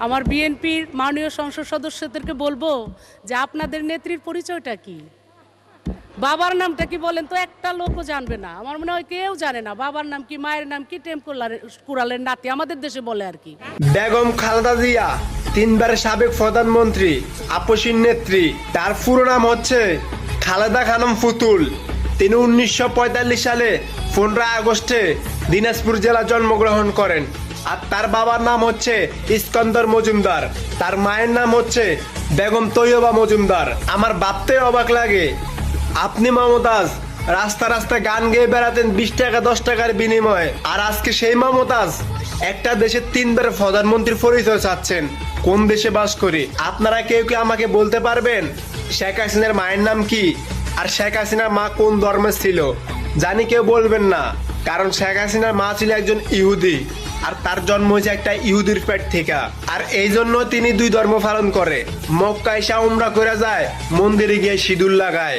আমার বিএনপির মাননীয় সংসদ সদস্যদেরকে বলবো যে আপনাদের নেত্রীর পরিচয়টা কি, বাবার নামটা কি বলেন তো, একটা লোকও জানবে না। আমার মনে হয় কেউ জানে না বাবার নাম কি, মায়ের নাম কি, কুড়ালের নাতি আমাদের দেশে বলে আর কি। বেগম খালেদা জিয়া তিনবারের সাবেক প্রধানমন্ত্রী, আপসীর নেত্রী। তার পুরো নাম হচ্ছে খালেদা খানম পুতুল। তিনি 1945 সালে 15 আগস্টে দিনাজপুর জেলা জন্মগ্রহণ করেন। আর তার বাবার নাম হচ্ছে ইস্কন্দর মজুমদার, তার মায়ের নাম হচ্ছে বেগম তৈয়বা মজুমদার। আমার ভাবতে অবাক লাগে, আপনি মমতাজ রাস্তা রাস্তায় গান গেয়ে বেড়াতেন 20 টাকা 10 টাকার বিনিময়ে, আর আজকে সেই মমতাজ একটা দেশের তিনবার প্রধানমন্ত্রীর পরিচয় চাচ্ছেন। কোন দেশে বাস করি? আপনারা কেউ কি আমাকে বলতে পারবেন শেখ হাসিনার মায়ের নাম কি, আর শেখ হাসিনার মা কোন ধর্মের ছিল? জানি কেউ বলবেন না, কারণ শেখ হাসিনার মা ছিল একজন ইহুদি, আর তার জন্ম হয়েছে একটা ইহুদির পেট থেকে। আর এই জন্য তিনি দুই ধর্ম পালন করে। মক্কায় এসে উমরা করে যায়, মন্দিরে গিয়ে সিঁদুর লাগায়।